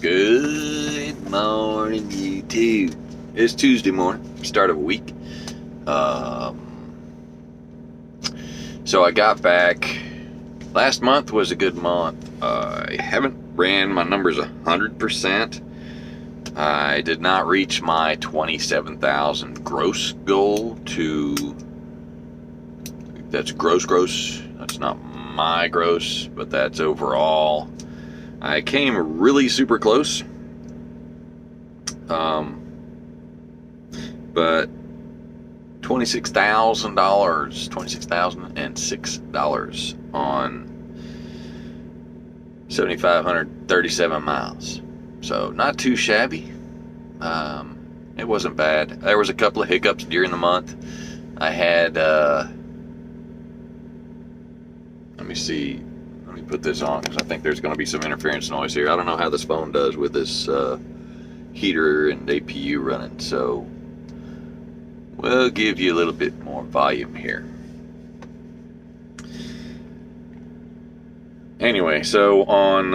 Good morning, YouTube. It's Tuesday morning, start of a week. So I got back. Last month was a good month. I haven't ran my numbers 100%. I did not reach my 27,000 gross goal that's gross. That's not my gross, but that's overall. I came really super close. But $26,006 on 7,537 miles. So not too shabby. It wasn't bad. There was a couple of hiccups during the month. I had, let me see. Let me put this on because I think there's going to be some interference noise here. I don't know how this phone does with this heater and APU running, so we'll give you a little bit more volume here. Anyway, so on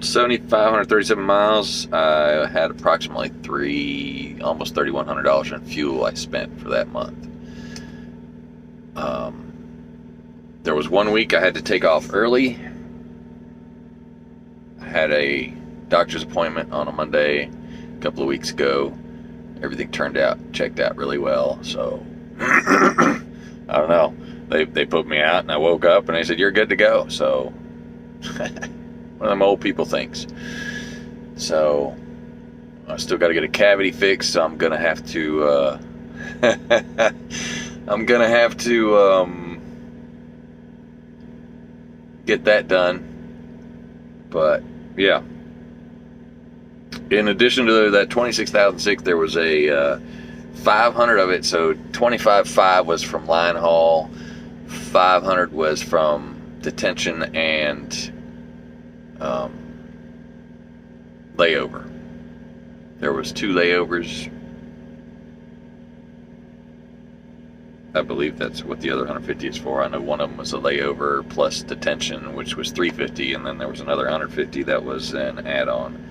7,537 miles, I had approximately almost $3,100 in fuel I spent for that month. There was 1 week I had to take off early. I had a doctor's appointment on a Monday a couple of weeks ago. Everything checked out really well. So I don't know. They put me out and I woke up and they said, "You're good to go." So one of them old people things. So I still got to get a cavity fixed. So I'm gonna have to. Get that done. But yeah, in addition to that 26,006, there was a 500 of it. So 25.5 was from line haul, 500 was from detention and layover. There was 2 layovers. I believe that's what the other 150 is for. I know one of them was a layover plus detention, which was 350, and then there was another 150 that was an add-on.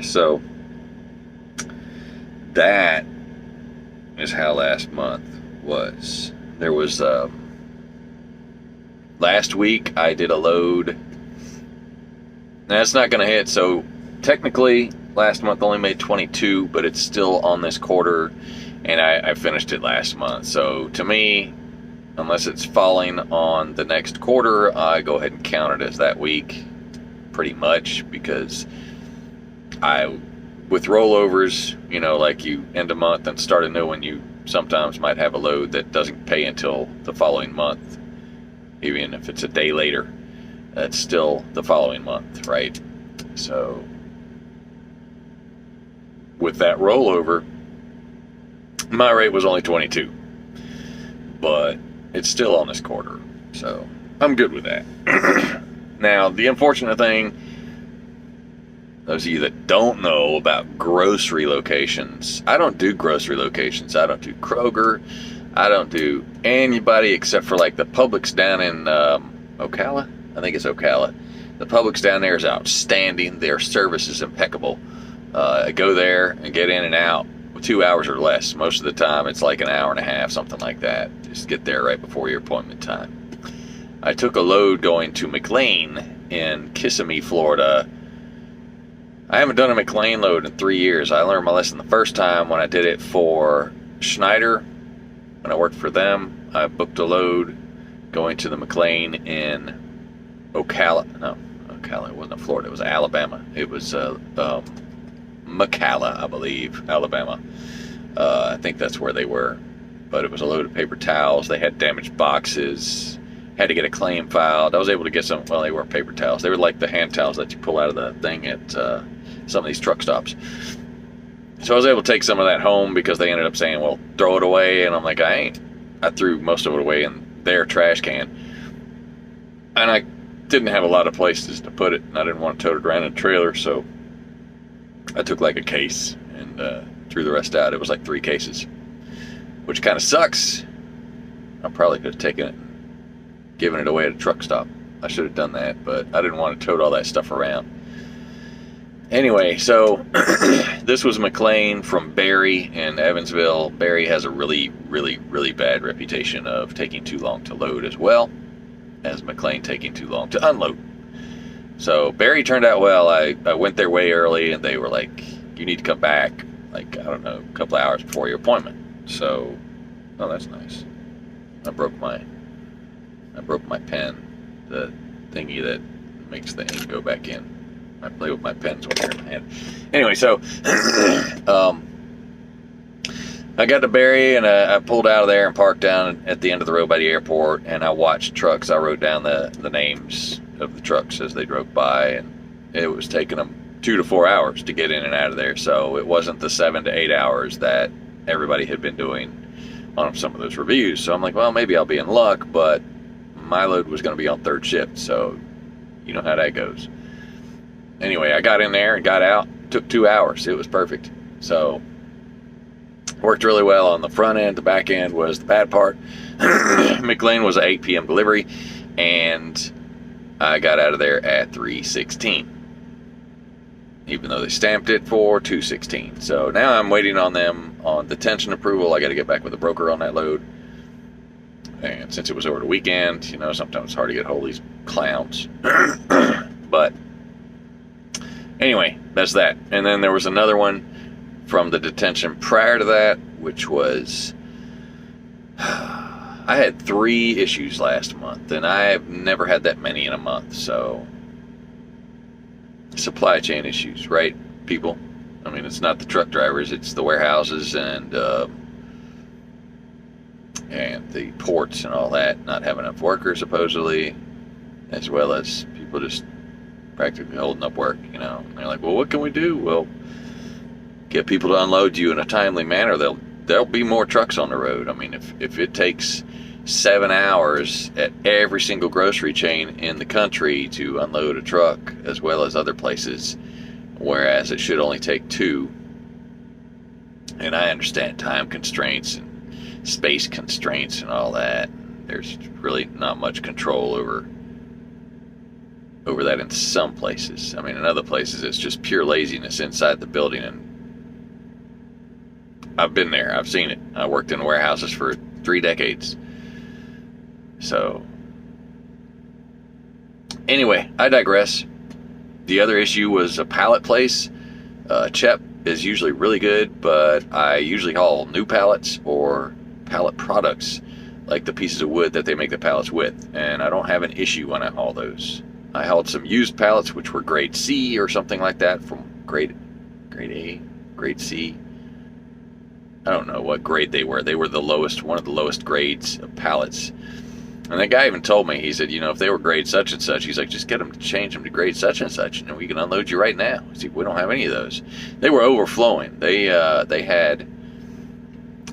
So that is how last month was. There was last week I did a load. Now it's not going to hit, so technically last month only made 22, but it's still on this quarter. And I finished it last month. So to me, unless it's falling on the next quarter, I go ahead and count it as that week pretty much, because with rollovers, like you end a month and start a new one, you sometimes might have a load that doesn't pay until the following month. Even if it's a day later, that's still the following month, right? So with that rollover, my rate was only 22, but it's still on this quarter, so I'm good with that. Now, the unfortunate thing, those of you that don't know about grocery locations, I don't do grocery locations. I don't do Kroger. I don't do anybody except for like the Publix down in Ocala. I think it's Ocala. The Publix down there is outstanding. Their service is impeccable. I go there and get in and out 2 hours or less. Most of the time it's like an hour and a half, something like that. Just get there right before your appointment time. I took a load going to McLean in Kissimmee, Florida. I haven't done a McLean load in 3 years. I learned my lesson the first time when I did it for Schneider. When I worked for them, I booked a load going to the McLean in Ocala. No, Ocala, it wasn't Florida, it was Alabama. It was McCalla, I believe, Alabama. I think that's where they were. But it was a load of paper towels. They had damaged boxes. Had to get a claim filed. I was able to get some, well, they weren't paper towels. They were like the hand towels that you pull out of the thing at some of these truck stops. So I was able to take some of that home because they ended up saying, well, throw it away. And I'm like, I ain't. I threw most of it away in their trash can. And I didn't have a lot of places to put it. And I didn't want to tote it around in a trailer, so I took like a case and threw the rest out. It was like 3 cases, which kind of sucks. I probably could have taken it, given it away at a truck stop. I should have done that, but I didn't want to tote all that stuff around. Anyway, so this was McLean from Barry in Evansville. Barry has a really, really, really bad reputation of taking too long to load, as well as McLean taking too long to unload. So Barry turned out well. I went there way early, and they were like, you need to come back, like, I don't know, a couple hours before your appointment. So, oh, that's nice. I broke my pen, the thingy that makes the ink go back in. I play with my pens when they're in my hand. Anyway, so I got to Barry, and I pulled out of there and parked down at the end of the road by the airport, and I watched trucks. I wrote down the names of the trucks as they drove by, and it was taking them 2 to 4 hours to get in and out of there. So it wasn't the 7 to 8 hours that everybody had been doing on some of those reviews. So I'm like, well, maybe I'll be in luck, but my load was going to be on third shift, so you know how that goes. Anyway, I got in there and got out. It took 2 hours. It was perfect. So worked really well on the front end. The back end was the bad part. McLean was an 8 p.m. delivery, and I got out of there at 3:16, even though they stamped it for 2:16. So now I'm waiting on them on detention approval. I got to get back with the broker on that load. And since it was over the weekend, you know, sometimes it's hard to get hold of these clowns. But anyway, that's that. And then there was another one from the detention prior to that, which was, I had 3 issues last month, and I've never had that many in a month. So supply chain issues, right, people? I mean, it's not the truck drivers, it's the warehouses and the ports and all that, not having enough workers supposedly, as well as people just practically holding up work, you know. And they're like, well, what can we do? Well, get people to unload you in a timely manner. There'll be more trucks on the road. I mean, if it takes 7 hours at every single grocery chain in the country to unload a truck, as well as other places, whereas it should only take 2, and I understand time constraints and space constraints and all that. There's really not much control over that in some places. I mean, in other places, it's just pure laziness inside the building, and I've been there. I've seen it. I worked in warehouses for 3 decades. So, anyway, I digress. The other issue was a pallet place. CHEP is usually really good, but I usually haul new pallets or pallet products, like the pieces of wood that they make the pallets with, and I don't have an issue when I haul those. I hauled some used pallets, which were grade C or something like that, from grade A, grade C. I don't know what grade they were. They were the lowest, one of the lowest grades of pallets. And that guy even told me, he said, you know, if they were grade such and such, he's like, just get them to change them to grade such and such, and we can unload you right now. See, we don't have any of those. They were overflowing. They had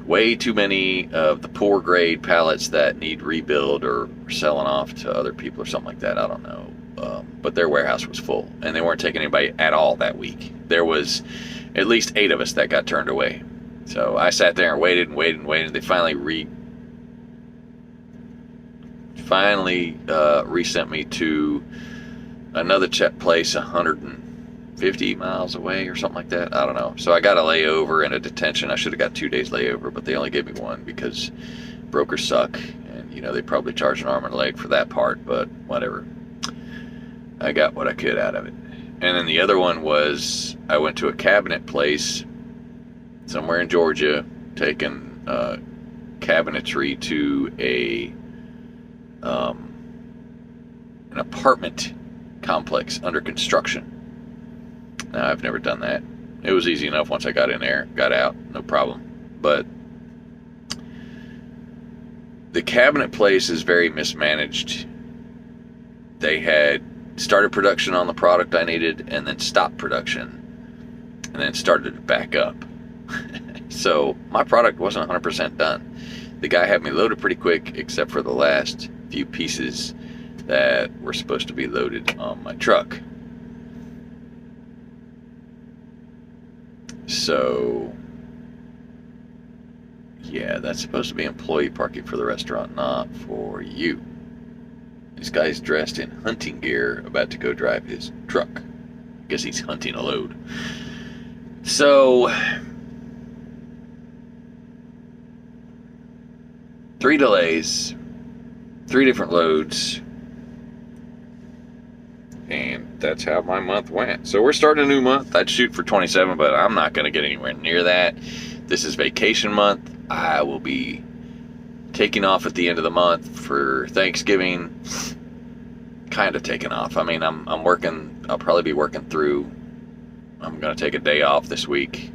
way too many of the poor grade pallets that need rebuild or selling off to other people or something like that. I don't know. But their warehouse was full, and they weren't taking anybody at all that week. There was at least 8 of us that got turned away. So I sat there and waited and waited and waited. They finally resent me to another CHEP place 150 miles away or something like that. I don't know. So I got a layover and a detention. I should have got 2 days layover, but they only gave me 1 because brokers suck, and you know, they probably charge an arm and a leg for that part, but whatever. I got what I could out of it. And then the other one was, I went to a cabinet place somewhere in Georgia, taking cabinetry to an apartment complex under construction. Now, I've never done that. It was easy enough once I got in there, got out, no problem. But the cabinet place is very mismanaged. They had started production on the product I needed, and then stopped production, and then started to back up. So my product wasn't 100% done. The guy had me loaded pretty quick, except for the last few pieces that were supposed to be loaded on my truck. So yeah, that's supposed to be employee parking for the restaurant, not for you. This guy's dressed in hunting gear, about to go drive his truck. I guess he's hunting a load. So, 3 delays, 3 different loads, and that's how my month went. So we're starting a new month. I'd shoot for 27, but I'm not going to get anywhere near that. This is vacation month. I will be taking off at the end of the month for Thanksgiving. Kind of taking off. I mean, I'm working. I'll probably be working through. I'm going to take a day off this week,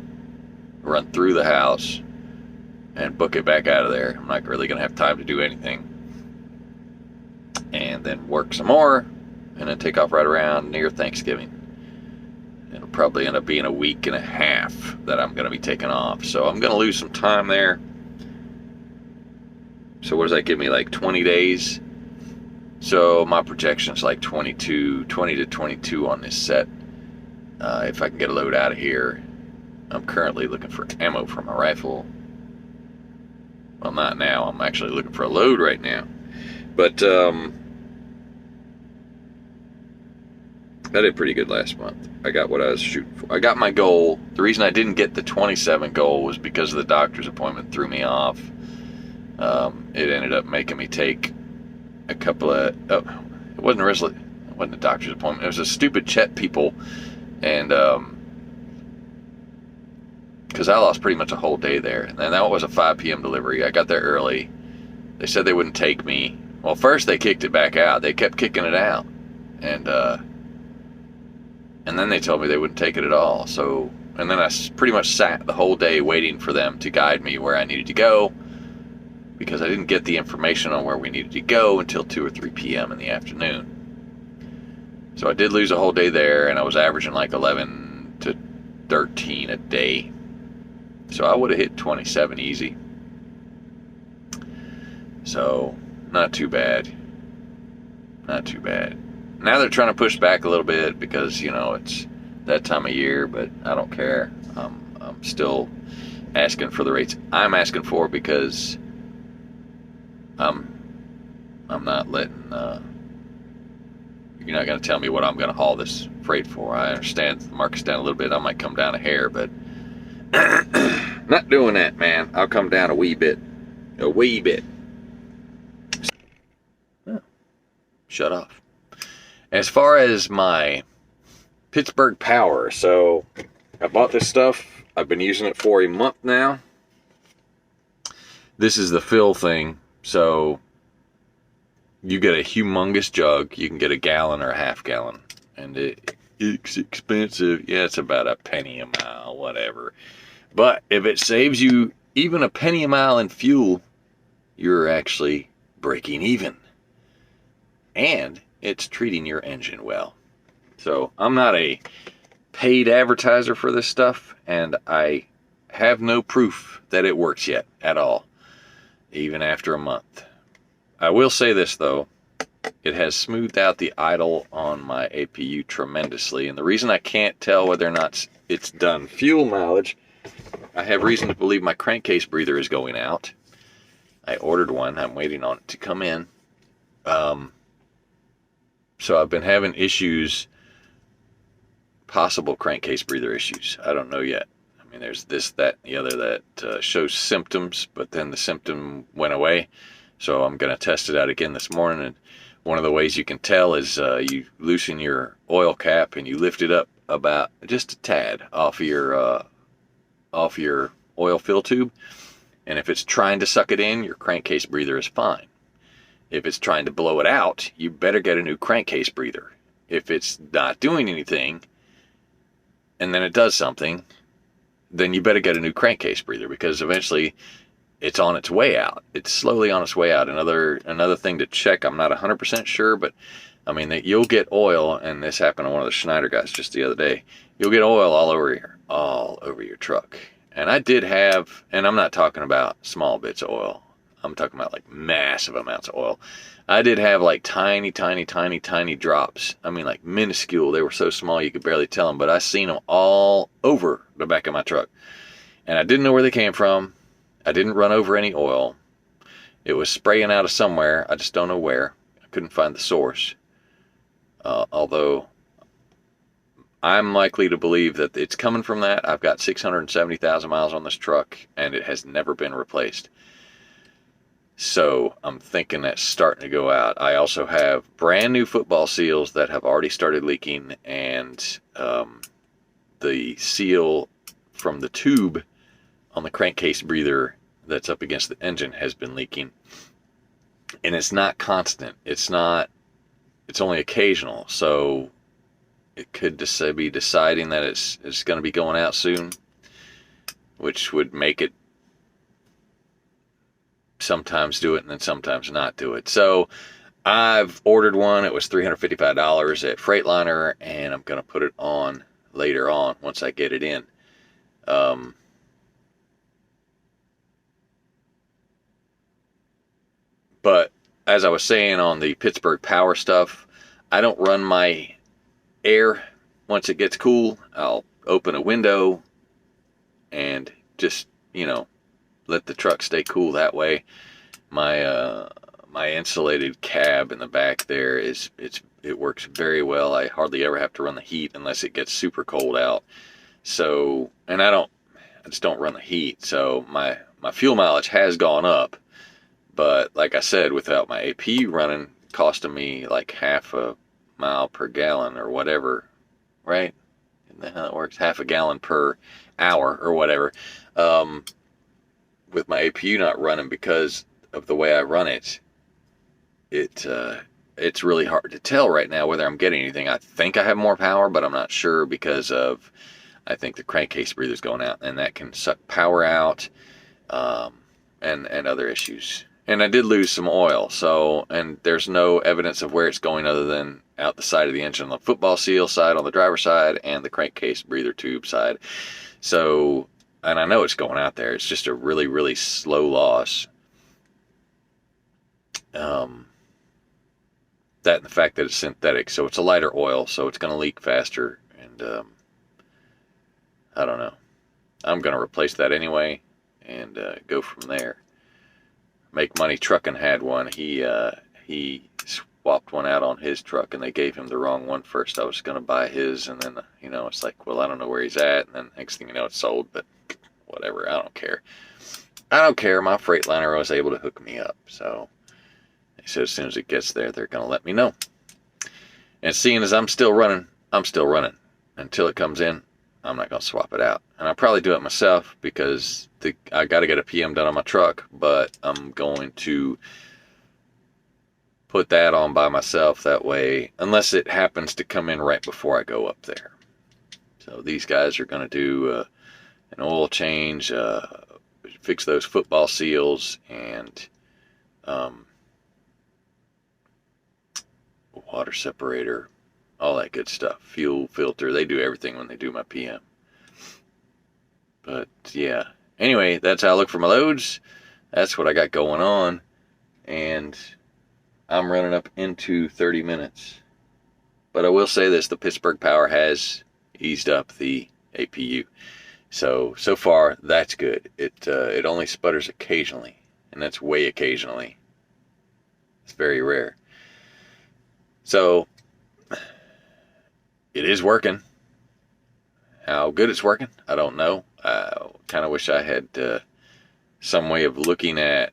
run through the house, and book it back out of there. I'm not really going to have time to do anything. And then work some more, and then take off right around near Thanksgiving. It'll probably end up being a week and a half that I'm going to be taking off. So I'm going to lose some time there. So what does that give me, like 20 days? So my projection is like 20 to 22 on this set. If I can get a load out of here. I'm currently looking for ammo for my rifle. Well, not now. I'm actually looking for a load right now. But I did pretty good last month. I got what I was shooting for. I got my goal. The reason I didn't get the 27 goal was because of the doctor's appointment threw me off. It ended up making me take a couple of... Oh, it wasn't a doctor's appointment. It was a stupid Chet people. And because I lost pretty much a whole day there. And that was a 5 p.m. delivery. I got there early. They said they wouldn't take me. Well, first they kicked it back out. They kept kicking it out. And then they told me they wouldn't take it at all. So, and then I pretty much sat the whole day waiting for them to guide me where I needed to go, because I didn't get the information on where we needed to go until 2 or 3 p.m. in the afternoon. So I did lose a whole day there, and I was averaging like 11 to 13 a day. So I would have hit 27 easy. So, not too bad. Not too bad. Now they're trying to push back a little bit because, you know, it's that time of year, but I don't care. I'm still asking for the rates I'm asking for, because I'm not letting... You're not going to tell me what I'm going to haul this freight for. I understand the market's down a little bit. I might come down a hair, but not doing that, man. I'll come down a wee bit. A wee bit. Oh, shut off. As far as my Pittsburgh Power, so I bought this stuff. I've been using it for a month now. This is the fill thing, so you get a humongous jug. You can get a gallon or a half gallon, and it's expensive. Yeah, it's about a penny a mile, whatever. But if it saves you even a penny a mile in fuel, you're actually breaking even. And it's treating your engine well. So I'm not a paid advertiser for this stuff, and I have no proof that it works yet at all, even after a month. I will say this though, it has smoothed out the idle on my APU tremendously, and the reason I can't tell whether or not it's done fuel mileage, I have reason to believe my crankcase breather is going out. I ordered one. I'm waiting on it to come in. So I've been having issues, possible crankcase breather issues. I don't know yet. I mean, there's this, that, and the other that shows symptoms, but then the symptom went away. So I'm going to test it out again this morning. And one of the ways you can tell is you loosen your oil cap and you lift it up about just a tad off your oil fill tube. And if it's trying to suck it in, your crankcase breather is fine. If it's trying to blow it out, you better get a new crankcase breather. If it's not doing anything, and then it does something, then you better get a new crankcase breather, because eventually it's on its way out. It's slowly on its way out. Another thing to check, I'm not 100% sure, but I mean that you'll get oil, and this happened to one of the Schneider guys just the other day. You'll get oil all over your truck. And I did have, and I'm not talking about small bits of oil. I'm talking about like massive amounts of oil. I did have like tiny drops. I mean, like minuscule. They were so small you could barely tell them, but I seen them all over the back of my truck. And I didn't know where they came from. I didn't run over any oil. It was spraying out of somewhere. I just don't know where. I couldn't find the source. Although I'm likely to believe that it's coming from that. I've got 670,000 miles on this truck, and it has never been replaced. So I'm thinking that's starting to go out. I also have brand new football seals that have already started leaking, and the seal from the tube on the crankcase breather that's up against the engine has been leaking. And it's not constant. It's only occasional. So it could be deciding that it's going to be going out soon, which would make it sometimes do it and then sometimes not do it. So I've ordered one. It was $355 at Freightliner, and I'm going to put it on later on once I get it in. But as I was saying on the Pittsburgh Power stuff, I don't run my air. Once it gets cool, I'll open a window and just, let the truck stay cool that way. My insulated cab in the back there it works very well. I hardly ever have to run the heat unless it gets super cold out. So, and I just don't run the heat. So my fuel mileage has gone up, but like I said, without my APU running, costing me like half a mile per gallon or whatever, right? Isn't that how it works? Half a gallon per hour or whatever. With my APU not running because of the way I run it, it's really hard to tell right now whether I'm getting anything. I think I have more power, but I'm not sure because of, I think the crankcase breather's going out, and that can suck power out, and other issues. And I did lose some oil, and there's no evidence of where it's going other than out the side of the engine on the football seal side, on the driver's side, and the crankcase breather tube side. So, and I know it's going out there. It's just a really, really slow loss. That and the fact that it's synthetic, so it's a lighter oil, so it's going to leak faster. And I don't know. I'm going to replace that anyway and go from there. Make Money Trucking had one. He swapped one out on his truck, and they gave him the wrong one first. I was going to buy his, and then it's like, well, I don't know where he's at, and then next thing you know, it's sold. But whatever, I don't care. My Freightliner was able to hook me up, so they said as soon as it gets there, they're going to let me know. And seeing as I'm still running until it comes in. I'm not going to swap it out. And I'll probably do it myself because I got to get a PM done on my truck, but I'm going to put that on by myself that way, unless it happens to come in right before I go up there. So these guys are going to do an oil change, fix those football seals, and water separator, all that good stuff, fuel filter. They do everything when they do my PM. But yeah, anyway, that's how I look for my loads. That's what I got going on, and I'm running up into 30 minutes. But I will say this, the Pittsburgh Power has eased up the APU. So far, that's good. It only sputters occasionally, and that's way occasionally. It's very rare. So it is working. How good it's working, I don't know. I kind of wish I had some way of looking at,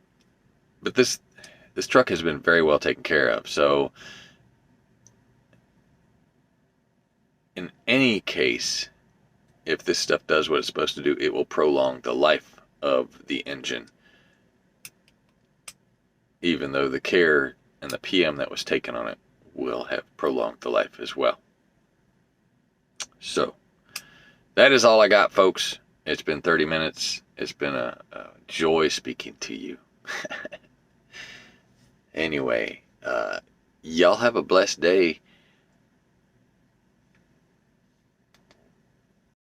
but this truck has been very well taken care of. So in any case, if this stuff does what it's supposed to do, it will prolong the life of the engine, even though the care and the PM that was taken on it will have prolonged the life as well. So that is all I got, folks. It's been 30 minutes. It's been a joy speaking to you. Anyway, y'all have a blessed day.